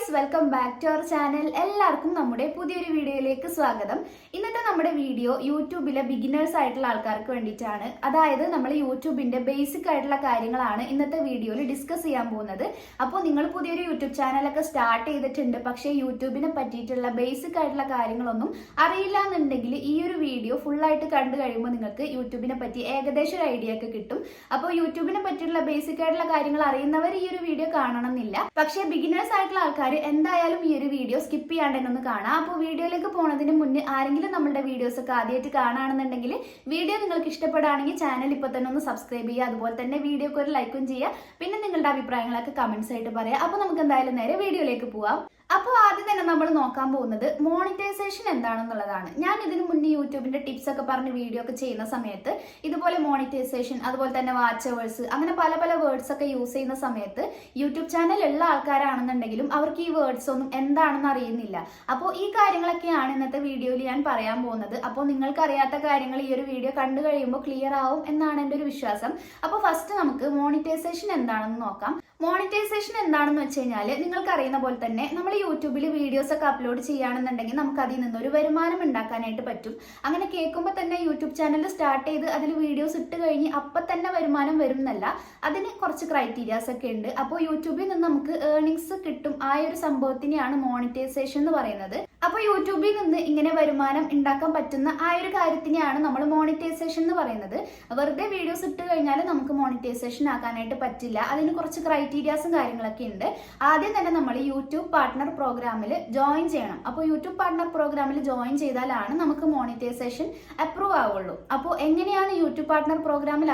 Guys, welcome back to our channel. എല്ലാവർക്കും നമ്മുടെ പുതിയൊരു വീഡിയോയിലേക്ക് സ്വാഗതം. ഇന്നത്തെ നമ്മുടെ വീഡിയോ യൂട്യൂബിലെ ബിഗിനേഴ്സ് ആയിട്ടുള്ള ആൾക്കാർക്ക് വേണ്ടിയിട്ടാണ്. അതായത് നമ്മൾ യൂട്യൂബിന്റെ ബേസിക് ആയിട്ടുള്ള കാര്യങ്ങളാണ് ഇന്നത്തെ വീഡിയോയിൽ ഡിസ്കസ് ചെയ്യാൻ പോകുന്നത്. അപ്പോൾ നിങ്ങൾ പുതിയൊരു യൂട്യൂബ് ചാനലൊക്കെ സ്റ്റാർട്ട് ചെയ്തിട്ടുണ്ട്, പക്ഷേ യൂട്യൂബിനെ പറ്റിയിട്ടുള്ള ബേസിക് ആയിട്ടുള്ള കാര്യങ്ങളൊന്നും അറിയില്ല എന്നുണ്ടെങ്കിൽ ഈ ഒരു വീഡിയോ ഫുള്ളായിട്ട് കണ്ടു കഴിയുമ്പോൾ നിങ്ങൾക്ക് യൂട്യൂബിനെ പറ്റി ഏകദേശം ഒരു ഐഡിയ ഒക്കെ കിട്ടും. അപ്പോൾ യൂട്യൂബിനെ പറ്റിയുള്ള ബേസിക് ആയിട്ടുള്ള കാര്യങ്ങൾ അറിയുന്നവർ ഈ ഒരു വീഡിയോ കാണണമെന്നില്ല, പക്ഷേ ബിഗിനേഴ്സ് ആയിട്ടുള്ള ആൾക്കാർ എന്തായാലും ഈ ഒരു വീഡിയോ സ്കിപ്പ് ചെയ്യാണ്ട് തന്നെ ഒന്ന് കാണാം. അപ്പോൾ വീഡിയോയിലേക്ക് പോകുന്നതിന് മുന്നേ ആരെങ്കിലും നമ്മുടെ വീഡിയോസ് ഒക്കെ ആദ്യമായിട്ട് കാണുകയാണെന്നുണ്ടെങ്കിൽ വീഡിയോ നിങ്ങൾക്ക് ഇഷ്ടപ്പെടുകയാണെങ്കിൽ ചാനൽ ഇപ്പോൾ തന്നെ ഒന്ന് സബ്സ്ക്രൈബ് ചെയ്യുക. അതുപോലെ തന്നെ വീഡിയോക്ക് ഒരു ലൈക്കും ചെയ്യുക. പിന്നെ നിങ്ങളുടെ അഭിപ്രായങ്ങളൊക്കെ കമന്റ്സ് ആയിട്ട് പറയാം. അപ്പോൾ നമുക്ക് എന്തായാലും നേരെ വീഡിയോയിലേക്ക് പോവാം. അപ്പോൾ ആദ്യം തന്നെ നമ്മൾ നോക്കാൻ പോകുന്നത് മോണിറ്റൈസേഷൻ എന്താണെന്നുള്ളതാണ്. ഞാൻ ഇതിനു മുന്നേ യൂട്യൂബിന്റെ ടിപ്സ് ഒക്കെ പറഞ്ഞ് വീഡിയോ ഒക്കെ ചെയ്യുന്ന സമയത്ത് ഇതുപോലെ മോണിറ്റൈസേഷൻ, അതുപോലെ തന്നെ വാച്ച് അവേഴ്സ്, അങ്ങനെ പല പല വേർഡ്സ് ഒക്കെ യൂസ് ചെയ്യുന്ന സമയത്ത് യൂട്യൂബ് ചാനൽ ഉള്ള ആൾക്കാരാണെന്നുണ്ടെങ്കിലും അവർക്ക് ഈ വേർഡ്സ് ഒന്നും എന്താണെന്ന് അറിയുന്നില്ല. അപ്പോൾ ഈ കാര്യങ്ങളൊക്കെയാണ് ഇന്നത്തെ വീഡിയോയിൽ ഞാൻ പറയാൻ പോകുന്നത്. അപ്പോൾ നിങ്ങൾക്ക് അറിയാത്ത കാര്യങ്ങൾ ഈ ഒരു വീഡിയോ കണ്ടു കഴിയുമ്പോൾ ക്ലിയർ ആവും എന്നാണ് എൻ്റെ ഒരു വിശ്വാസം. അപ്പോൾ ഫസ്റ്റ് നമുക്ക് മോണിറ്റൈസേഷൻ എന്താണെന്ന് നോക്കാം. മോണിറ്റൈസേഷൻ എന്താണെന്ന് വെച്ച് കഴിഞ്ഞാൽ നിങ്ങൾക്ക് അറിയുന്ന പോലെ തന്നെ നമ്മൾ യൂട്യൂബിൽ വീഡിയോസ് ഒക്കെ അപ്ലോഡ് ചെയ്യുകയാണെന്നുണ്ടെങ്കിൽ നമുക്ക് അതിൽ നിന്നൊരു വരുമാനം ഉണ്ടാക്കാനായിട്ട് പറ്റും. അങ്ങനെ കേൾക്കുമ്പോൾ തന്നെ യൂട്യൂബ് ചാനൽ സ്റ്റാർട്ട് ചെയ്ത് അതിൽ വീഡിയോസ് ഇട്ട് കഴിഞ്ഞ് അപ്പം തന്നെ വരുമാനം വരും എന്നല്ല, അതിന് കുറച്ച് ക്രൈറ്റീരിയാസ് ഒക്കെ ഉണ്ട്. അപ്പോൾ യൂട്യൂബിൽ നിന്ന് നമുക്ക് ഏർണിങ്സ് കിട്ടും. ആ ഒരു സംഭവത്തിനെയാണ് മോണിറ്റൈസേഷൻ എന്ന് പറയുന്നത്. അപ്പോൾ യൂട്യൂബിൽ നിന്ന് ഇങ്ങനെ വരുമാനം ഉണ്ടാക്കാൻ പറ്റുന്ന ആ ഒരു കാര്യത്തിനെയാണ് നമ്മൾ മോണിറ്റൈസേഷൻ എന്ന് പറയുന്നത്. വെറുതെ വീഡിയോസ് ഇട്ട് കഴിഞ്ഞാൽ നമുക്ക് മോണിറ്റൈസേഷൻ ആക്കാനായിട്ട് പറ്റില്ല. അതിന് കുറച്ച് ക്രൈറ്റീരിയാസും കാര്യങ്ങളൊക്കെ ഉണ്ട്. ആദ്യം തന്നെ നമ്മൾ യൂട്യൂബ് പാർട്ട്ണർ പ്രോഗ്രാമിൽ ജോയിൻ ചെയ്യണം. അപ്പോൾ യൂട്യൂബ് പാർട്ട്ണർ പ്രോഗ്രാമിൽ ജോയിൻ ചെയ്താലാണ് നമുക്ക് മോണിറ്റൈസേഷൻ അപ്രൂവ് ആവുള്ളൂ. അപ്പോൾ എങ്ങനെയാണ് യൂട്യൂബ് പാർട്ട്ണർ പ്രോഗ്രാമിൽ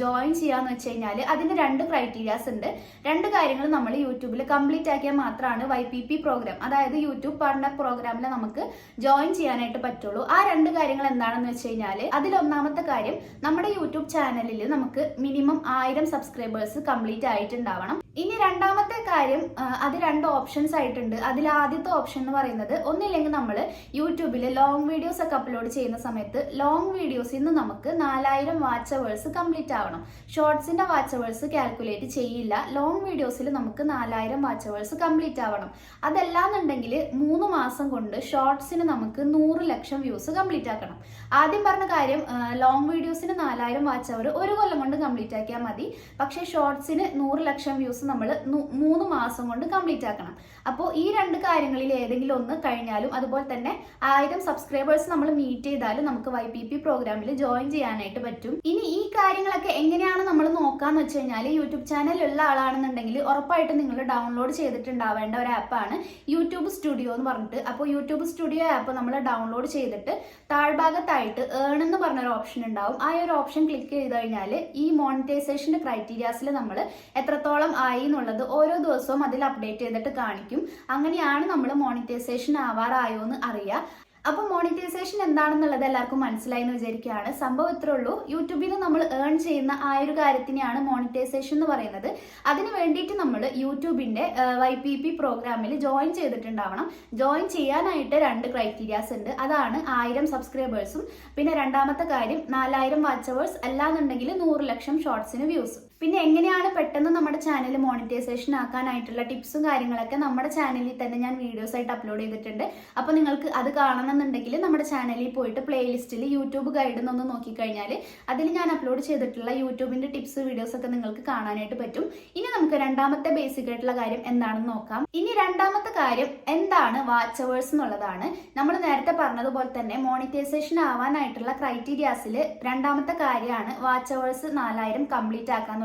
ജോയിൻ ചെയ്യാന്ന് വെച്ച് കഴിഞ്ഞാൽ അതിന് രണ്ട് ക്രൈറ്റീരിയാസ് ഉണ്ട്. രണ്ട് കാര്യങ്ങൾ നമ്മൾ യൂട്യൂബിൽ കംപ്ലീറ്റ് ആക്കിയാൽ മാത്രമാണ് YPP പ്രോഗ്രാം, അതായത് യൂട്യൂബ് പാർട്ട്ണർ പ്രോഗ്രാമിൽ നമുക്ക് ജോയിൻ ചെയ്യാനായിട്ട് പറ്റുള്ളൂ. ആ രണ്ട് കാര്യങ്ങൾ എന്താണെന്ന് വെച്ച് കഴിഞ്ഞാൽ അതിലൊന്നാമത്തെ കാര്യം, നമ്മുടെ യൂട്യൂബ് ചാനലിൽ നമുക്ക് മിനിമം 1000 സബ്സ്ക്രൈബേഴ്സ് കംപ്ലീറ്റ് ആയിട്ടുണ്ടാവണം. ഇനി രണ്ടാമത്തെ കാര്യം, അത് രണ്ട് ഓപ്ഷൻസ് ആയിട്ടുണ്ട്. അതിൽ ആദ്യത്തെ ഓപ്ഷൻ എന്ന് പറയുന്നത്, ഒന്നില്ലെങ്കിൽ നമ്മൾ യൂട്യൂബിൽ ലോങ് വീഡിയോസ് ഒക്കെ അപ്ലോഡ് ചെയ്യുന്ന സമയത്ത് ലോങ് വീഡിയോസിൽ നിന്ന് നമുക്ക് 4000 വാച്ച് അവേഴ്സ് കംപ്ലീറ്റ് ആവണം. ഷോർട്സിന്റെ വാച്ച് അവേഴ്സ് കാൽക്കുലേറ്റ് ചെയ്യില്ല. ലോങ് വീഡിയോസിൽ നമുക്ക് 4000 വാച്ച് അവേഴ്സ് കംപ്ലീറ്റ് ആവണം. അതല്ലാന്നുണ്ടെങ്കിൽ 3 മാസം കൊണ്ട് ഷോർട്സിന് നമുക്ക് 100 ലക്ഷം വ്യൂസ് കംപ്ലീറ്റ് ആക്കണം. ആദ്യം പറഞ്ഞ കാര്യം, ലോങ് വീഡിയോസിന് 4000 വാച്ച് അവർ ഒരു കൊല്ലം കൊണ്ട് കംപ്ലീറ്റ് ആക്കിയാൽ മതി. പക്ഷേ ഷോർട്സിന് 100 ലക്ഷം വ്യൂസ് നമ്മൾ 3 മാസം കൊണ്ട് കംപ്ലീറ്റ് ആക്കണം. അപ്പോൾ ഈ രണ്ട് കാര്യങ്ങളിൽ ഏതെങ്കിലും ഒന്ന് കഴിഞ്ഞാലും, അതുപോലെ തന്നെ 1000 സബ്സ്ക്രൈബേഴ്സ് നമ്മൾ മീറ്റ് ചെയ്താലും നമുക്ക് YPP പ്രോഗ്രാമിൽ ജോയിൻ ചെയ്യാനായിട്ട് പറ്റും. ഇനി ഈ കാര്യങ്ങളൊക്കെ എങ്ങനെയാണ് നമ്മൾ നോക്കാന്ന് വെച്ച് കഴിഞ്ഞാൽ, യൂട്യൂബ് ചാനൽ ഉള്ള ആളാണെന്നുണ്ടെങ്കിൽ ഉറപ്പായിട്ടും നിങ്ങൾ ഡൗൺലോഡ് ചെയ്തിട്ടുണ്ടാവേണ്ട ഒരു ആപ്പാണ് യൂട്യൂബ് സ്റ്റുഡിയോ എന്ന് പറഞ്ഞിട്ട്. അപ്പോൾ യൂട്യൂബ് സ്റ്റുഡിയോ ആപ്പ് നമ്മൾ ഡൗൺലോഡ് ചെയ്തിട്ട് താഴ്ഭാഗത്തായിട്ട് ഏൺ എന്ന് പറഞ്ഞൊരു ഓപ്ഷൻ ഉണ്ടാവും. ആ ഒരു ഓപ്ഷൻ ക്ലിക്ക് ചെയ്ത് കഴിഞ്ഞാൽ ഈ മോണിറ്റൈസേഷന്റെ ക്രൈറ്റീരിയാസിൽ നമ്മൾ എത്രത്തോളം ആയി എന്നുള്ളത് ഓരോ ദിവസവും അതിൽ അപ്ഡേറ്റ് ചെയ്തിട്ട് കാണിക്കും. അങ്ങനെയാണ് നമ്മൾ മോണിറ്റൈസേഷൻ ആവാറായോ എന്ന് അറിയുക. അപ്പോൾ മോണിറ്റൈസേഷൻ എന്താണെന്നുള്ളത് എല്ലാവർക്കും മനസ്സിലായി എന്ന് വിചാരിക്കുകയാണ്. സംഭവം ഇത്രേ ഉള്ളൂ. യൂട്യൂബിൽ നമ്മൾ ഏൺ ചെയ്യുന്ന ആ ഒരു കാര്യത്തിനെയാണ് മോണിറ്റൈസേഷൻ എന്ന് പറയുന്നത്. അതിന് വേണ്ടിയിട്ട് നമ്മൾ യൂട്യൂബിന്റെ YPP പ്രോഗ്രാമിൽ ജോയിൻ ചെയ്തിട്ടുണ്ടാവണം. ജോയിൻ ചെയ്യാനായിട്ട് രണ്ട് ക്രൈറ്റീരിയാസ് ഉണ്ട്. അതാണ് 1000 സബ്സ്ക്രൈബേഴ്സും, പിന്നെ രണ്ടാമത്തെ കാര്യം 4000 വാച്ച് അവേഴ്സ്, അല്ലാന്നുണ്ടെങ്കിൽ 100 ലക്ഷം ഷോർട്സിന് വ്യൂസ്. പിന്നെ എങ്ങനെയാണ് പെട്ടെന്ന് നമ്മുടെ ചാനൽ മോണിറ്റൈസേഷൻ ആക്കാനായിട്ടുള്ള ടിപ്സും കാര്യങ്ങളൊക്കെ നമ്മുടെ ചാനലിൽ തന്നെ ഞാൻ വീഡിയോസ് ആയിട്ട് അപ്ലോഡ് ചെയ്തിട്ടുണ്ട്. അപ്പോൾ നിങ്ങൾക്ക് അത് കാണണമെന്നുണ്ടെങ്കിൽ നമ്മുടെ ചാനലിൽ പോയിട്ട് പ്ലേലിസ്റ്റിൽ യൂട്യൂബ് ഗൈഡ് എന്നൊന്ന് നോക്കിക്കഴിഞ്ഞാൽ അതിൽ ഞാൻ അപ്ലോഡ് ചെയ്തിട്ടുള്ള യൂട്യൂബിന്റെ ടിപ്സ് വീഡിയോസ് ഒക്കെ നിങ്ങൾക്ക് കാണാനായിട്ട് പറ്റും. ഇനി നമുക്ക് രണ്ടാമത്തെ ബേസിക് ആയിട്ടുള്ള കാര്യം എന്താണെന്ന് നോക്കാം. ഇനി രണ്ടാമത്തെ കാര്യം എന്താണ് വാച്ച് അവേഴ്സ് എന്നുള്ളതാണ്. നമ്മൾ നേരത്തെ പറഞ്ഞതുപോലെ തന്നെ മോണിറ്റൈസേഷൻ ആവാനായിട്ടുള്ള ക്രൈറ്റീരിയാസിൽ രണ്ടാമത്തെ കാര്യമാണ് വാച്ച് അവേഴ്സ് 4000 കംപ്ലീറ്റ് ആക്കാൻ.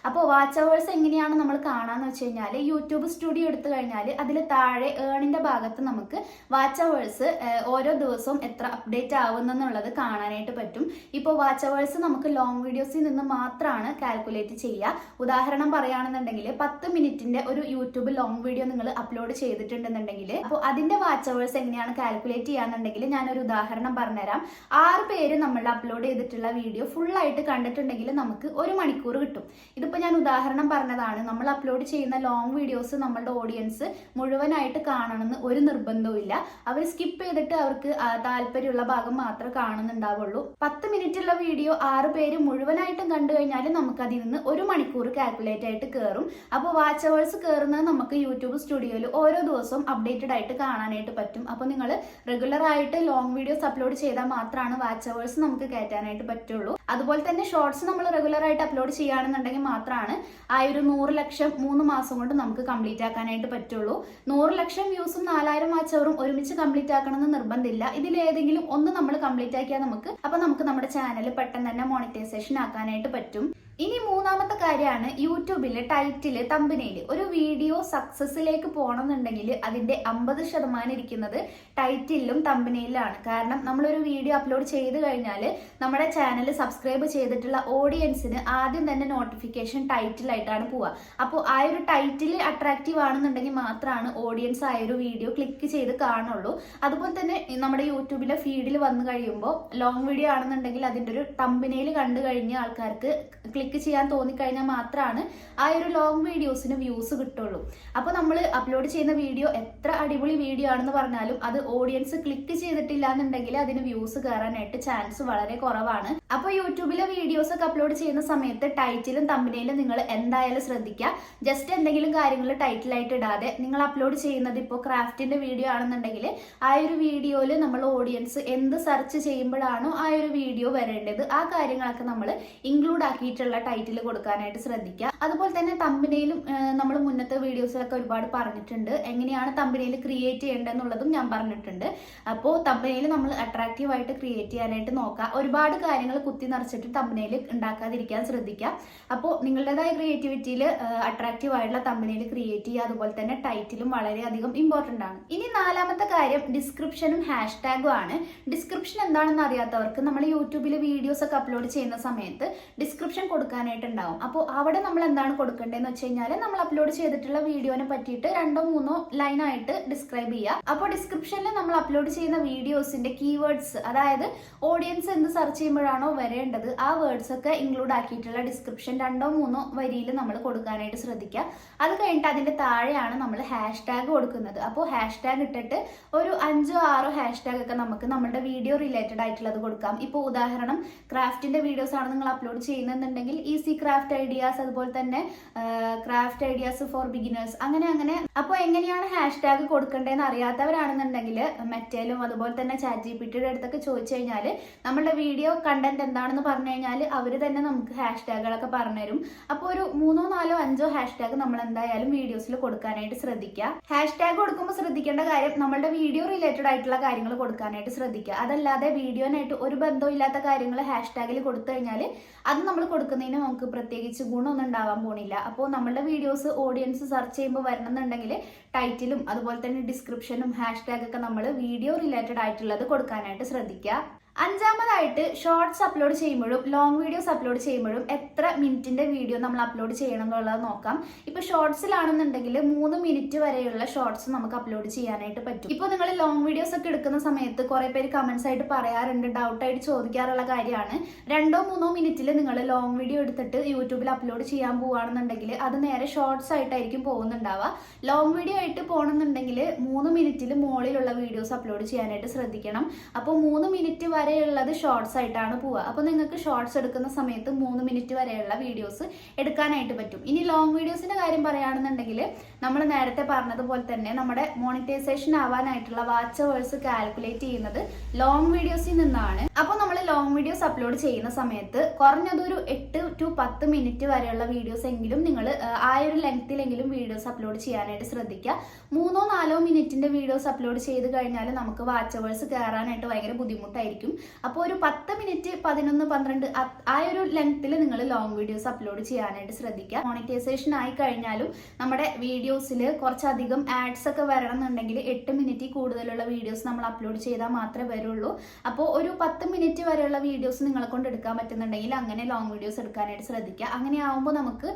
അപ്പോൾ വാച്ച് അവേഴ്സ് എങ്ങനെയാണ് നമ്മൾ കാണാന്ന് വെച്ച് കഴിഞ്ഞാൽ, യൂട്യൂബ് സ്റ്റുഡിയോ എടുത്തു കഴിഞ്ഞാൽ അതിൽ താഴെ ഏണിന്റെ ഭാഗത്ത് നമുക്ക് വാച്ച് അവേഴ്സ് ഓരോ ദിവസവും എത്ര അപ്ഡേറ്റ് ആവുന്നുള്ളത് കാണാനായിട്ട് പറ്റും. ഇപ്പോൾ വാച്ച് അവേഴ്സ് നമുക്ക് ലോങ് വീഡിയോസിൽ നിന്ന് മാത്രമാണ് കാൽക്കുലേറ്റ് ചെയ്യുക. ഉദാഹരണം പറയുകയാണെന്നുണ്ടെങ്കിൽ 10 മിനിറ്റിന്റെ ഒരു യൂട്യൂബ് ലോങ് വീഡിയോ നിങ്ങൾ അപ്ലോഡ് ചെയ്തിട്ടുണ്ടെന്നുണ്ടെങ്കിൽ, അപ്പോൾ അതിന്റെ വാച്ച് അവേഴ്സ് എങ്ങനെയാണ് കാൽക്കുലേറ്റ് ചെയ്യാന്നുണ്ടെങ്കിൽ ഞാനൊരു ഉദാഹരണം പറഞ്ഞുതരാം. 6 പേര് നമ്മൾ അപ്ലോഡ് ചെയ്തിട്ടുള്ള വീഡിയോ ഫുൾ ആയിട്ട് കണ്ടിട്ടുണ്ടെങ്കിൽ നമുക്ക് 1 മണിക്കൂർ കിട്ടും. കിട്ടും. ഇതിപ്പോൾ ഞാൻ ഉദാഹരണം പറഞ്ഞതാണ്. നമ്മൾ അപ്ലോഡ് ചെയ്യുന്ന ലോങ് വീഡിയോസ് നമ്മളുടെ ഓഡിയൻസ് മുഴുവനായിട്ട് കാണണമെന്ന് ഒരു നിർബന്ധവും ഇല്ല. അവർ സ്കിപ്പ് ചെയ്തിട്ട് അവർക്ക് താല്പര്യമുള്ള ഭാഗം മാത്രമേ കാണുന്നുണ്ടാവുള്ളൂ. 10 മിനിറ്റുള്ള വീഡിയോ 6 പേര് മുഴുവനായിട്ടും കണ്ടു കഴിഞ്ഞാൽ നമുക്ക് അതിൽ നിന്ന് 1 മണിക്കൂർ കാൽക്കുലേറ്റ് ആയിട്ട് കയറും. അപ്പോൾ വാച്ച് അവേഴ്സ് കയറുന്നത് നമുക്ക് യൂട്യൂബ് സ്റ്റുഡിയോയിൽ ഓരോ ദിവസവും അപ്ഡേറ്റഡ് ആയിട്ട് കാണാനായിട്ട് പറ്റും. അപ്പോൾ നിങ്ങൾ റെഗുലർ ആയിട്ട് ലോങ് വീഡിയോസ് അപ്ലോഡ് ചെയ്താൽ മാത്രമാണ് വാച്ച് അവേഴ്സ് നമുക്ക് കയറ്റാനായിട്ട് പറ്റുള്ളൂ. അതുപോലെ തന്നെ ഷോർട്സ് നമ്മൾ റെഗുലർ ആയിട്ട് അപ്ലോഡ് ചെയ്യുകയാണെന്നുണ്ടെങ്കിൽ മാത്രമാണ് ആ ഒരു 100 ലക്ഷം 3 മാസം കൊണ്ട് നമുക്ക് കംപ്ലീറ്റ് ആക്കാനായിട്ട് പറ്റുള്ളൂ. 100 ലക്ഷം വ്യൂസും 4000 വാച്ച് അവറും ഒരുമിച്ച് കംപ്ലീറ്റ് ആക്കണമെന്ന് നിർബന്ധമില്ല. ഇതിലേതെങ്കിലും ഒന്ന് നമ്മൾ കംപ്ലീറ്റ് ആക്കിയാൽ നമുക്ക് നമ്മുടെ ചാനൽ പെട്ടെന്ന് തന്നെ മോണിറ്റൈസേഷൻ ആക്കാനായിട്ട് പറ്റും. ഇനി മൂന്നാമത്തെ കാര്യമാണ് യൂട്യൂബിലെ ടൈറ്റില് തമ്പനെയില്. ഒരു വീഡിയോ സക്സസിലേക്ക് പോകണമെന്നുണ്ടെങ്കിൽ അതിന്റെ 50% ഇരിക്കുന്നത് ടൈറ്റിലും തമ്പനെയിലാണ്. കാരണം നമ്മളൊരു വീഡിയോ അപ്ലോഡ് ചെയ്ത് കഴിഞ്ഞാൽ നമ്മുടെ ചാനൽ സബ്സ്ക്രൈബ് ചെയ്തിട്ടുള്ള ഓഡിയൻസിന് ആദ്യം തന്നെ നോട്ടിഫിക്കേഷൻ ടൈറ്റിലായിട്ടാണ് പോവുക. അപ്പോൾ ആ ഒരു ടൈറ്റിൽ അട്രാക്റ്റീവ് ആണെന്നുണ്ടെങ്കിൽ മാത്രമാണ് ഓഡിയൻസ് ആ ഒരു വീഡിയോ ക്ലിക്ക് ചെയ്ത് കാണുള്ളൂ. അതുപോലെ തന്നെ നമ്മുടെ യൂട്യൂബിലെ ഫീഡിൽ വന്നു കഴിയുമ്പോൾ ലോങ് വീഡിയോ ആണെന്നുണ്ടെങ്കിൽ അതിൻ്റെ ഒരു തമ്പനെയിൽ കണ്ടു കഴിഞ്ഞ ആൾക്കാർക്ക് ക്ലിക്ക് ചെയ്യാൻ തോന്നിക്കഴിഞ്ഞാൽ മാത്രമാണ് ആ ഒരു ലോങ് വീഡിയോസിന് വ്യൂസ് കിട്ടുള്ളൂ. അപ്പോൾ നമ്മൾ അപ്ലോഡ് ചെയ്യുന്ന വീഡിയോ എത്ര അടിപൊളി വീഡിയോ ആണെന്ന് പറഞ്ഞാലും അത് ഓഡിയൻസ് ക്ലിക്ക് ചെയ്തിട്ടില്ല എന്നുണ്ടെങ്കിൽ അതിന് വ്യൂസ് കയറാനായിട്ട് ചാൻസ് വളരെ കുറവാണ്. അപ്പോൾ യൂട്യൂബിലെ വീഡിയോസ് ഒക്കെ അപ്ലോഡ് ചെയ്യുന്ന സമയത്ത് ടൈറ്റിലും തമ്പനെയിലും നിങ്ങൾ എന്തായാലും ശ്രദ്ധിക്കുക. ജസ്റ്റ് എന്തെങ്കിലും കാര്യങ്ങൾ ടൈറ്റിലായിട്ട് ഇടാതെ നിങ്ങൾ അപ്ലോഡ് ചെയ്യുന്നത് ഇപ്പോൾ ക്രാഫ്റ്റിന്റെ വീഡിയോ ആണെന്നുണ്ടെങ്കിൽ ആ ഒരു വീഡിയോയിൽ നമ്മൾ ഓഡിയൻസ് എന്ത് സെർച്ച് ചെയ്യുമ്പോഴാണോ ആ ഒരു വീഡിയോ വരേണ്ടത് ആ കാര്യങ്ങളൊക്കെ നമ്മൾ ഇൻക്ലൂഡ് ആക്കിയിട്ടുള്ള ടൈറ്റിൽ കൊടുക്കാനായിട്ട് ശ്രദ്ധിക്കുക. അതുപോലെ തന്നെ തമ്പനെയിലും നമ്മൾ മുന്നത്തെ വീഡിയോസിലൊക്കെ ഒരുപാട് പറഞ്ഞിട്ടുണ്ട്. എങ്ങനെയാണ് തമ്പനെയിൽ ക്രിയേറ്റ് ചെയ്യേണ്ടതെന്നുള്ളതും ഞാൻ പറഞ്ഞിട്ടുണ്ട്. അപ്പോൾ തമ്പനെയിൽ നമ്മൾ അട്രാക്റ്റീവ് ആയിട്ട് ക്രിയേറ്റ് ചെയ്യാനായിട്ട് നോക്കുക. ഒരുപാട് കാര്യങ്ങൾ കുത്തി നിറച്ചിട്ട് തമ്പനെയിൽ ഉണ്ടാക്കാതിരിക്കാൻ ശ്രദ്ധിക്കുക. അപ്പോൾ നിങ്ങളുടേതായ ക്രിയേറ്റിവിറ്റിയിൽ അട്രാക്റ്റീവ് ആയിട്ടുള്ള തമ്പനെയിൽ ക്രിയേറ്റ് ചെയ്യുക. അതുപോലെ തന്നെ ടൈറ്റിലും വളരെയധികം ഇമ്പോർട്ടൻ്റ് ആണ്. ഇനി നാലാമത്തെ കാര്യം ഡിസ്ക്രിപ്ഷനും ഹാഷ്ടാഗും ആണ്. ഡിസ്ക്രിപ്ഷൻ എന്താണെന്ന് അറിയാത്തവർക്ക് നമ്മൾ യൂട്യൂബിൽ വീഡിയോസ് ഒക്കെ അപ്ലോഡ് ചെയ്യുന്ന സമയത്ത് ഡിസ്ക്രിപ്ഷൻ കൊടുക്കാനായിട്ടുണ്ടാവും. അപ്പോൾ അവിടെ നമ്മൾ എന്താണ് കൊടുക്കേണ്ടതെന്ന് വെച്ച് കഴിഞ്ഞാൽ നമ്മൾ അപ്ലോഡ് ചെയ്തിട്ടുള്ള വീഡിയോനെ പറ്റിയിട്ട് 2-3 ലൈനായിട്ട് ഡിസ്ക്രൈബ് ചെയ്യുക. അപ്പോൾ ഡിസ്ക്രിപ്ഷനിൽ നമ്മൾ അപ്ലോഡ് ചെയ്യുന്ന വീഡിയോസിന്റെ കീവേഡ്സ്, അതായത് ഓഡിയൻസ് എന്ത് സെർച്ച് ചെയ്യുമ്പോഴാണോ വരേണ്ടത് ആ വേർഡ്സ് ഒക്കെ ഇൻക്ലൂഡ് ആക്കിയിട്ടുള്ള ഡിസ്ക്രിപ്ഷൻ 2-3 വരിയിൽ നമ്മൾ കൊടുക്കാനായിട്ട് ശ്രദ്ധിക്കുക. അത് കഴിഞ്ഞിട്ട് അതിന്റെ താഴെയാണ് നമ്മൾ ഹാഷ്ടാഗ് കൊടുക്കുന്നത്. അപ്പോൾ ഹാഷ്ടാഗ് ഇട്ടിട്ട് ഒരു 5-6 ഹാഷ്ടാഗ് ഒക്കെ നമുക്ക് നമ്മുടെ വീഡിയോ റിലേറ്റഡ് ആയിട്ടുള്ളത് കൊടുക്കാം. ഇപ്പോൾ ഉദാഹരണം ക്രാഫ്റ്റിന്റെ വീഡിയോസ് ആണ് നിങ്ങൾ അപ്ലോഡ് ചെയ്യുന്നുണ്ടെങ്കിൽ ഈസി ക്രാഫ്റ്റ് ഐഡിയാസ്, അതുപോലെ തന്നെ ക്രാഫ്റ്റ് ഐഡിയാസ് ഫോർ ബിഗിനേഴ്സ്, അങ്ങനെ. അപ്പോൾ എങ്ങനെയാണ് ഹാഷ്ടാഗ് കൊടുക്കേണ്ടതെന്ന് അറിയാത്തവരാണെന്നുണ്ടെങ്കിൽ മെറ്റയിലും അതുപോലെ തന്നെ ChatGPTയുടെ അടുത്തൊക്കെ ചോദിച്ചു കഴിഞ്ഞാൽ നമ്മുടെ വീഡിയോ കണ്ടന്റ് എന്താണെന്ന് പറഞ്ഞു കഴിഞ്ഞാൽ അവർ തന്നെ നമുക്ക് ഹാഷ്ടാഗുകളൊക്കെ പറഞ്ഞുതരും. അപ്പോൾ ഒരു 3-4-5 ഹാഷ്ടാഗ് നമ്മൾ എന്തായാലും വീഡിയോസിൽ കൊടുക്കാനായിട്ട് ശ്രദ്ധിക്കുക. ഹാഷ്ടാഗ് കൊടുക്കുമ്പോൾ ശ്രദ്ധിക്കേണ്ട കാര്യം നമ്മളുടെ വീഡിയോ റിലേറ്റഡ് ആയിട്ടുള്ള കാര്യങ്ങൾ കൊടുക്കാനായിട്ട് ശ്രദ്ധിക്കുക. അതല്ലാതെ വീഡിയോനായിട്ട് ഒരു ബന്ധവും ഇല്ലാത്ത കാര്യങ്ങൾ ഹാഷ്ടാഗിൽ കൊടുത്തു കഴിഞ്ഞാൽ അത് നമ്മൾ കൊടുക്കുന്നതിന് നമുക്ക് പ്രത്യേകിച്ച് ഗുണമൊന്നും ഉണ്ടാവാൻ പോണില്ല. അപ്പോൾ നമ്മളുടെ വീഡിയോസ് ഓഡിയൻസ് സെർച്ച് ചെയ്യുമ്പോൾ വരണമെന്നുണ്ടെങ്കിൽ ടൈറ്റിലും അതുപോലെ തന്നെ ഡിസ്ക്രിപ്ഷനും ഹാഷ്ടാഗ് ഒക്കെ നമ്മൾ വീഡിയോ റിലേറ്റഡ് ആയിട്ടുള്ളത് കൊടുക്കാനായിട്ട് ശ്രദ്ധിക്കുക. അഞ്ചാമതായിട്ട് ഷോർട്സ് അപ്ലോഡ് ചെയ്യുമ്പോഴും ലോങ് വീഡിയോസ് അപ്ലോഡ് ചെയ്യുമ്പോഴും എത്ര മിനിറ്റിന്റെ വീഡിയോ നമ്മൾ അപ്ലോഡ് ചെയ്യണം എന്നുള്ളത് നോക്കാം. ഇപ്പൊ ഷോർട്സിലാണെന്നുണ്ടെങ്കിൽ 3 മിനിറ്റ് വരെയുള്ള ഷോർട്സ് നമുക്ക് അപ്ലോഡ് ചെയ്യാനായിട്ട് പറ്റും. ഇപ്പോൾ നിങ്ങൾ ലോങ് വീഡിയോസ് ഒക്കെ എടുക്കുന്ന സമയത്ത് കുറെ പേര് കമന്റ്സ് ആയിട്ട് പറയാറുണ്ട്, ഡൗട്ടായിട്ട് ചോദിക്കാറുള്ള കാര്യമാണ് 2-3 മിനിറ്റിൽ നിങ്ങൾ ലോങ് വീഡിയോ എടുത്തിട്ട് യൂട്യൂബിൽ അപ്ലോഡ് ചെയ്യാൻ പോവുകയാണെന്നുണ്ടെങ്കിൽ അത് നേരെ ഷോർട്സ് ആയിട്ടായിരിക്കും പോകുന്നുണ്ടാവുക. ലോങ് വീഡിയോ ആയിട്ട് പോകണമെന്നുണ്ടെങ്കിൽ 3 മിനിറ്റിൽ മുകളിലുള്ള വീഡിയോസ് അപ്ലോഡ് ചെയ്യാനായിട്ട് ശ്രദ്ധിക്കണം. അപ്പോൾ 3 മിനിറ്റ് വരെയുള്ളത് ഷോർട്സ് ആയിട്ടാണ് പോവുക. അപ്പോൾ നിങ്ങൾക്ക് ഷോർട്സ് എടുക്കുന്ന സമയത്ത് 3 മിനിറ്റ് വരെയുള്ള വീഡിയോസ് എടുക്കാനായിട്ട് പറ്റും. ഇനി ലോങ് വീഡിയോസിന്റെ കാര്യം പറയുകയാണെന്നുണ്ടെങ്കിൽ നമ്മൾ നേരത്തെ പറഞ്ഞതുപോലെ തന്നെ നമ്മുടെ മോണിറ്റൈസേഷൻ ആവാനായിട്ടുള്ള വാച്ച് അവേഴ്സ് കാൽക്കുലേറ്റ് ചെയ്യുന്നത് ലോങ് വീഡിയോസിൽ നിന്നാണ്. അപ്പോൾ നമ്മൾ ലോങ് വീഡിയോസ് അപ്ലോഡ് ചെയ്യുന്ന സമയത്ത് കുറഞ്ഞതൊരു 8-10 മിനിറ്റ് വരെയുള്ള വീഡിയോസ് എങ്കിലും നിങ്ങൾ ആ ഒരു ലെങ്ത്തിലെങ്കിലും വീഡിയോസ് അപ്ലോഡ് ചെയ്യാനായിട്ട് ശ്രദ്ധിക്കുക. 3-4 മിനിറ്റിന്റെ വീഡിയോസ് അപ്ലോഡ് ചെയ്ത് കഴിഞ്ഞാൽ നമുക്ക് വാച്ച് അവേഴ്സ് കയറാനായിട്ട് ഭയങ്കര ബുദ്ധിമുട്ടായിരിക്കും. അപ്പോൾ ഒരു 10 മിനിറ്റ് 11-12 ആ ഒരു ലെങ്ത്തിൽ നിങ്ങൾ ലോങ് വീഡിയോസ് അപ്ലോഡ് ചെയ്യാനായിട്ട് ശ്രദ്ധിക്കുക. മോണിറ്റൈസേഷൻ ആയി കഴിഞ്ഞാലും നമ്മുടെ വീഡിയോസിൽ കുറച്ചധികം ആഡ്സ് ഒക്കെ വരണം എന്നുണ്ടെങ്കിൽ 8 മിനിറ്റ് കൂടുതലുള്ള വീഡിയോസ് നമ്മൾ അപ്ലോഡ് ചെയ്താൽ മാത്രമേ വരുള്ളൂ. അപ്പോൾ ഒരു 10 മിനിറ്റ് വരെ വരെയുള്ള വീഡിയോസ് നിങ്ങളെ കൊണ്ട് എടുക്കാൻ പറ്റുന്നുണ്ടെങ്കിൽ അങ്ങനെ ലോങ് വീഡിയോസ് എടുക്കാനായിട്ട് ശ്രദ്ധിക്കുക. അങ്ങനെ ആവുമ്പോൾ നമുക്ക്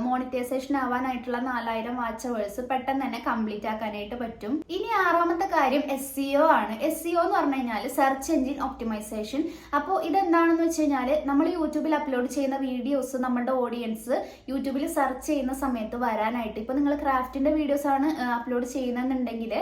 മോണിറ്റൈസേഷൻ ആവാനായിട്ടുള്ള 4000 വാച്ച് അവേഴ്സ് പെട്ടെന്ന് തന്നെ കംപ്ലീറ്റ് ആക്കാനായിട്ട് പറ്റും. ഇനി ആറാമത്തെ കാര്യം SEO ആണ്. SEO എന്ന് പറഞ്ഞു കഴിഞ്ഞാൽ സെർച്ച് എഞ്ചിൻ ഒപ്റ്റിമൈസേഷൻ. അപ്പോൾ ഇതെന്താണെന്ന് വെച്ച് കഴിഞ്ഞാൽ നമ്മൾ യൂട്യൂബിൽ അപ്ലോഡ് ചെയ്യുന്ന വീഡിയോസ് നമ്മുടെ ഓഡിയൻസ് യൂട്യൂബിൽ സെർച്ച് ചെയ്യുന്ന സമയത്ത് വരാനായിട്ട്, ഇപ്പൊ നിങ്ങൾ ക്രാഫ്റ്റിന്റെ വീഡിയോസ് ആണ് അപ്ലോഡ് ചെയ്യുന്നുണ്ടെങ്കിൽ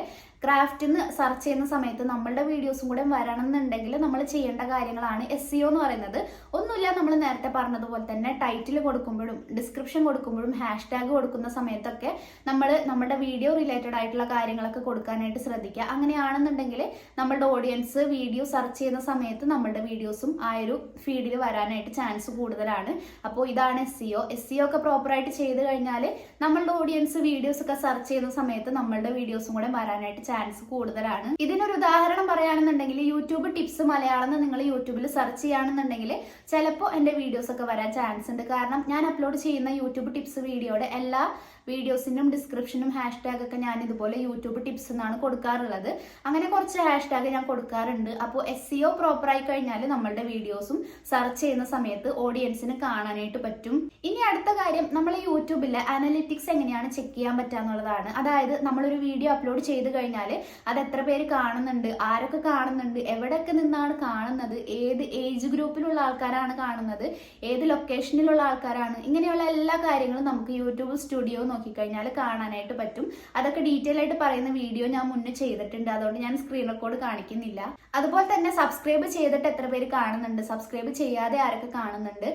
ക്രാഫ്റ്റിന്ന് സെർച്ച് ചെയ്യുന്ന സമയത്ത് നമ്മളുടെ വീഡിയോസും കൂടെ വരണം എന്നുണ്ടെങ്കിൽ നമ്മൾ ചെയ്യേണ്ട കാര്യങ്ങളാണ് SEO എന്ന് പറയുന്നത്. ഒന്നുമില്ല, നമ്മൾ നേരത്തെ പറഞ്ഞതുപോലെ തന്നെ ടൈറ്റിൽ കൊടുക്കുമ്പോഴും ഡിസ്ക്രിപ്ഷൻ കൊടുക്കുമ്പോഴും #ടാഗ് കൊടുക്കുന്ന സമയത്തൊക്കെ നമ്മൾ നമ്മുടെ വീഡിയോ റിലേറ്റഡ് ആയിട്ടുള്ള കാര്യങ്ങളൊക്കെ കൊടുക്കാനായിട്ട് ശ്രദ്ധിക്കുക. അങ്ങനെയാണെന്നുണ്ടെങ്കിൽ നമ്മളുടെ ഓഡിയൻസ് വീഡിയോ സെർച്ച് ചെയ്യുന്ന സമയത്ത് നമ്മളുടെ വീഡിയോസും ആ ഒരു ഫീഡിൽ വരാനായിട്ട് ചാൻസ് കൂടുതലാണ്. അപ്പോൾ ഇതാണ് SEO ഒക്കെ പ്രോപ്പറായിട്ട് ചെയ്ത് കഴിഞ്ഞാൽ നമ്മളുടെ ഓഡിയൻസ് വീഡിയോസ് ഒക്കെ സെർച്ച് ചെയ്യുന്ന സമയത്ത് നമ്മളുടെ വീഡിയോസും കൂടെ വരാനായിട്ട് ചാൻസ് കൂടുതലാണ്. ഇതിനൊരു ഉദാഹരണം പറയുകയാണെന്നുണ്ടെങ്കിൽ യൂട്യൂബ് ടിപ്സ് മലയാളം എന്ന് നിങ്ങൾ യൂട്യൂബിൽ സെർച്ച് ചെയ്യുകയാണെന്നുണ്ടെങ്കിൽ ചിലപ്പോൾ എൻ്റെ വീഡിയോസ് ഒക്കെ വരാൻ ചാൻസ് ഉണ്ട്. കാരണം ഞാൻ അപ്ലോഡ് ചെയ്യുന്ന യൂട്യൂബ് ടിപ്സ് വീഡിയോയുടെ എല്ലാ വീഡിയോസിനും ഡിസ്ക്രിപ്ഷനും #ടാഗ് ഒക്കെ ഞാൻ ഇതുപോലെ യൂട്യൂബ് ടിപ്സ് എന്നാണ് കൊടുക്കാറുള്ളത്. അങ്ങനെ കുറച്ച് #ടാഗ് ഞാൻ കൊടുക്കാറുണ്ട്. അപ്പോൾ SEO പ്രോപ്പർ ആയി കഴിഞ്ഞാൽ നമ്മളുടെ വീഡിയോസും സെർച്ച് ചെയ്യുന്ന സമയത്ത് ഓഡിയൻസിന് കാണാനായിട്ട് പറ്റും. ഇനി അടുത്ത കാര്യം, നമ്മൾ യൂട്യൂബിലെ അനലിറ്റിക്സ് എങ്ങനെയാണ് ചെക്ക് ചെയ്യാൻ പറ്റുക എന്നുള്ളതാണ്. അതായത് നമ്മളൊരു വീഡിയോ അപ്ലോഡ് ചെയ്ത് കഴിഞ്ഞാൽ അത് എത്ര പേര് കാണുന്നുണ്ട്, ആരൊക്കെ കാണുന്നുണ്ട്, എവിടെയൊക്കെ നിന്നാണ് കാണുന്നത്, ഏത് ഏജ് ഗ്രൂപ്പിലുള്ള ആൾക്കാരാണ് കാണുന്നത്, ഏത് ലൊക്കേഷനിലുള്ള ആൾക്കാരാണ്, ഇങ്ങനെയുള്ള എല്ലാ കാര്യങ്ങളും നമുക്ക് യൂട്യൂബ് സ്റ്റുഡിയോ നോക്കിക്കഴിഞ്ഞാൽ കാണാനായിട്ട് പറ്റും. അതൊക്കെ ഡീറ്റെയിൽ ആയിട്ട് പറയുന്ന വീഡിയോ ഞാൻ മുന്നേ ചെയ്തിട്ടുണ്ട്, അതുകൊണ്ട് ഞാൻ സ്ക്രീൻ റെക്കോർഡ് കാണിക്കുന്നില്ല. അതുപോലെ തന്നെ സബ്സ്ക്രൈബ് ചെയ്തിട്ട് എത്ര പേര് കാണുന്നുണ്ട്, സബ്സ്ക്രൈബ് ചെയ്യാതെ ആരൊക്കെ കാണുന്നുണ്ട്,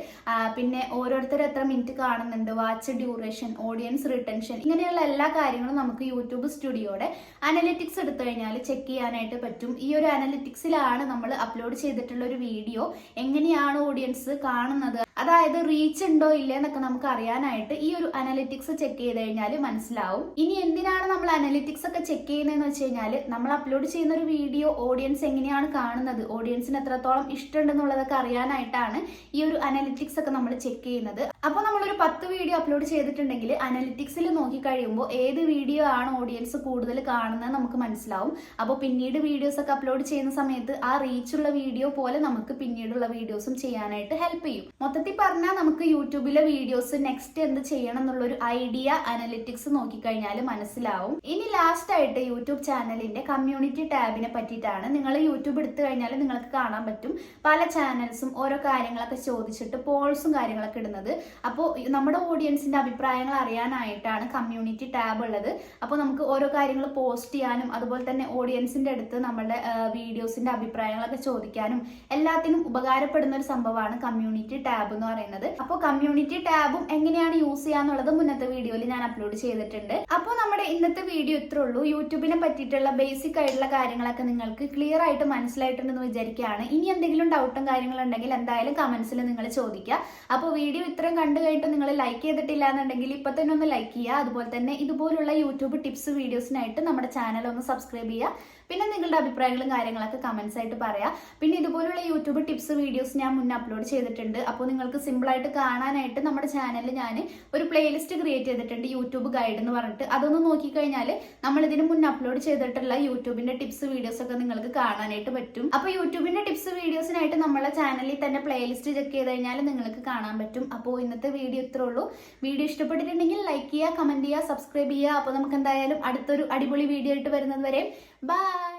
പിന്നെ ഓരോരുത്തർ എത്ര മിനിറ്റ് കാണുന്നുണ്ട്, വാച്ച് ഡ്യൂറേഷൻ, ഓഡിയൻസ് റിട്ടൻഷൻ, ഇങ്ങനെയുള്ള എല്ലാ കാര്യങ്ങളും നമുക്ക് യൂട്യൂബ് സ്റ്റുഡിയോയുടെ അനലിറ്റിക്സ് എടുത്തു കഴിഞ്ഞാൽ ചെക്ക് ചെയ്യാനായിട്ട് പറ്റും. ഈ ഒരു അനലിറ്റിക്സിലാണ് നമ്മൾ അപ്ലോഡ് ചെയ്തിട്ടുള്ള ഒരു വീഡിയോ എങ്ങനെയാണ് ഓഡിയൻസ് കാണുന്നത്, അതായത് റീച്ച് ഉണ്ടോ ഇല്ലേ എന്നൊക്കെ നമുക്ക് അറിയാനായിട്ട് ഈ ഒരു അനലിറ്റിക്സ് ചെക്ക് ചെയ്ത് കഴിഞ്ഞാൽ മനസ്സിലാവും. ഇനി എന്തിനാണ് നമ്മൾ അനലിറ്റിക്സ് ഒക്കെ ചെക്ക് ചെയ്യുന്നതെന്ന് വെച്ച് കഴിഞ്ഞാൽ നമ്മൾ അപ്ലോഡ് ചെയ്യുന്ന ഒരു വീഡിയോ ഓഡിയൻസ് എങ്ങനെയാണ് കാണുന്നത്, ഓഡിയൻസിന് എത്രത്തോളം ഇഷ്ടമുണ്ടെന്നുള്ളതൊക്കെ അറിയാനായിട്ടാണ് ഈ ഒരു അനലിറ്റിക്സ് ഒക്കെ നമ്മൾ ചെക്ക് ചെയ്യുന്നത്. അപ്പോൾ നമ്മളൊരു 10 വീഡിയോ അപ്ലോഡ് ചെയ്തിട്ടുണ്ടെങ്കിൽ അനലിറ്റിക്സിൽ നോക്കി കഴിയുമ്പോൾ ഏത് വീഡിയോ ആണ് ഓഡിയൻസ് കൂടുതൽ കാണുന്നത് നമുക്ക് മനസ്സിലാവും. അപ്പോൾ പിന്നീട് വീഡിയോസ് ഒക്കെ അപ്ലോഡ് ചെയ്യുന്ന സമയത്ത് ആ റീച്ചുള്ള വീഡിയോ പോലെ നമുക്ക് പിന്നീടുള്ള വീഡിയോസും ചെയ്യാനായിട്ട് ഹെൽപ്പ് ചെയ്യും. മൊത്തത്തിൽ പറഞ്ഞാൽ നമുക്ക് യൂട്യൂബിലെ വീഡിയോസ് നെക്സ്റ്റ് എന്ത് ചെയ്യണം എന്നുള്ളൊരു ഐഡിയ അനലിറ്റിക്സ് നോക്കിക്കഴിഞ്ഞാൽ മനസ്സിലാവും. ഇനി ലാസ്റ്റ് ആയിട്ട് യൂട്യൂബ് ചാനലിന്റെ കമ്മ്യൂണിറ്റി ടാബിനെ പറ്റിയിട്ടാണ്. നിങ്ങൾ യൂട്യൂബ് എടുത്തു കഴിഞ്ഞാൽ നിങ്ങൾക്ക് കാണാൻ പറ്റും പല ചാനൽസും ഓരോ കാര്യങ്ങളൊക്കെ ചോദിച്ചിട്ട് പോൾസും കാര്യങ്ങളൊക്കെ ഇടുന്നത്. അപ്പോൾ നമ്മുടെ ഓഡിയൻസിന്റെ അഭിപ്രായങ്ങൾ അറിയാനായിട്ടാണ് കമ്മ്യൂണിറ്റി ടാബ് ഉള്ളത്. അപ്പോൾ നമുക്ക് ഓരോ കാര്യങ്ങൾ പോസ്റ്റ് ചെയ്യാനും അതുപോലെ തന്നെ ഓഡിയൻസിന്റെ അടുത്ത് നമ്മുടെ വീഡിയോസിന്റെ അഭിപ്രായങ്ങളൊക്കെ ചോദിക്കാനും എല്ലാത്തിനും ഉപകാരപ്പെടുന്ന ഒരു സംഭവമാണ് കമ്മ്യൂണിറ്റി ടാബ് എന്ന് പറയുന്നത്. അപ്പോൾ കമ്മ്യൂണിറ്റി ടാബും എങ്ങനെയാണ് യൂസ് ചെയ്യാന്നുള്ളത് മുന്നത്തെ വീഡിയോയിൽ ഞാൻ അപ്ലോഡ് ചെയ്തിട്ടുണ്ട്. അപ്പോൾ നമ്മുടെ ഇന്നത്തെ വീഡിയോ ഇത്രേ ഉള്ളൂ. യൂട്യൂബിനെ പറ്റിയിട്ടുള്ള ബേസിക് ആയിട്ടുള്ള കാര്യങ്ങളൊക്കെ നിങ്ങൾക്ക് ക്ലിയർ ആയിട്ട് മനസ്സിലായിട്ടുണ്ടെന്ന് വിചാരിക്കുകയാണ്. ഇനി എന്തെങ്കിലും ഡൗട്ടും കാര്യങ്ങളുണ്ടെങ്കിൽ എന്തായാലും കമന്റ്സിൽ നിങ്ങൾ ചോദിക്കുക. അപ്പോൾ വീഡിയോ ഇത്രയും കണ്ടു കഴിഞ്ഞിട്ട് നിങ്ങൾ ലൈക്ക് ചെയ്തിട്ടില്ല എന്നുണ്ടെങ്കിൽ ഇപ്പൊ തന്നെ ഒന്ന് ലൈക്ക് ചെയ്യുക. അതുപോലെ തന്നെ ഇതുപോലുള്ള യൂട്യൂബ് ടിപ്സ് വീഡിയോസിനായിട്ട് നമ്മുടെ ചാനൽ ഒന്ന് സബ്സ്ക്രൈബ് ചെയ്യുക. പിന്നെ നിങ്ങളുടെ അഭിപ്രായങ്ങളും കാര്യങ്ങളൊക്കെ കമന്റ്സ് ആയിട്ട് പറയാം. പിന്നെ ഇതുപോലുള്ള യൂട്യൂബ് ടിപ്സ് വീഡിയോസ് ഞാൻ മുന്നേ അപ്ലോഡ് ചെയ്തിട്ടുണ്ട്. അപ്പോൾ നിങ്ങൾക്ക് സിമ്പിൾ ആയിട്ട് കാണാനായിട്ട് നമ്മുടെ ചാനലിൽ ഞാൻ ഒരു പ്ലേലിസ്റ്റ് ക്രിയേറ്റ് ചെയ്തിട്ടുണ്ട്, യൂട്യൂബ് ഗൈഡ് എന്ന് പറഞ്ഞിട്ട്. അതൊന്ന് നോക്കിക്കഴിഞ്ഞാൽ നമ്മൾ ഇതിന് മുന്നേ അപ്ലോഡ് ചെയ്തിട്ടുള്ള യൂട്യൂബിന്റെ ടിപ്സ് വീഡിയോസ് ഒക്കെ നിങ്ങൾക്ക് കാണാനായിട്ട് പറ്റും. അപ്പോൾ യൂട്യൂബിന്റെ ടിപ്സ് വീഡിയോസിനായിട്ട് നമ്മളെ ചാനലിൽ തന്നെ പ്ലേലിസ്റ്റ് ചെക്ക് ചെയ്ത് കഴിഞ്ഞാൽ നിങ്ങൾക്ക് കാണാൻ പറ്റും. അപ്പോൾ ഇന്നത്തെ വീഡിയോ ഇത്രേ ഉള്ളൂ. വീഡിയോ ഇഷ്ടപ്പെട്ടിട്ടുണ്ടെങ്കിൽ ലൈക്ക് ചെയ്യുക, കമന്റ് ചെയ്യുക, സബ്സ്ക്രൈബ് ചെയ്യുക. അപ്പോൾ നമുക്ക് എന്തായാലും അടുത്തൊരു അടിപൊളി വീഡിയോ ആയിട്ട് വരുന്നത് വരെ ബൈ.